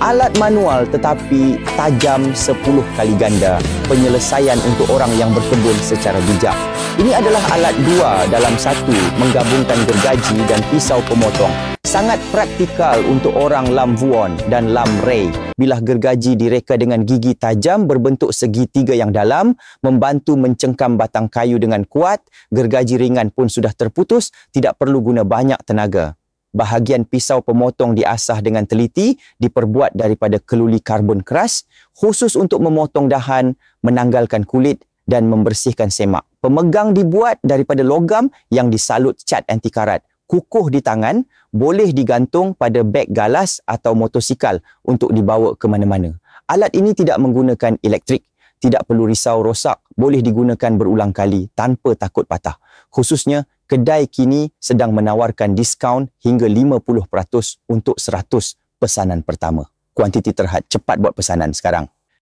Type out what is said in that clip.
Alat manual tetapi tajam 10 kali ganda, penyelesaian untuk orang yang berkebun secara bijak. Ini adalah alat dua dalam satu, menggabungkan gergaji dan pisau pemotong. Sangat praktikal untuk orang Lam Vuon dan Lam Rey. Bilah gergaji direka dengan gigi tajam berbentuk segitiga yang dalam, membantu mencengkam batang kayu dengan kuat. Gergaji ringan pun sudah terputus, tidak perlu guna banyak tenaga. Bahagian pisau pemotong diasah dengan teliti, diperbuat daripada keluli karbon keras, khusus untuk memotong dahan, menanggalkan kulit dan membersihkan semak. Pemegang dibuat daripada logam yang disalut cat anti karat. Kukuh di tangan, boleh digantung pada beg galas atau motosikal untuk dibawa ke mana-mana. Alat ini tidak menggunakan elektrik, tidak perlu risau rosak, boleh digunakan berulang kali tanpa takut patah. Khususnya, kedai kini sedang menawarkan diskaun hingga 50% untuk 100 pesanan pertama. Kuantiti terhad, cepat buat pesanan sekarang.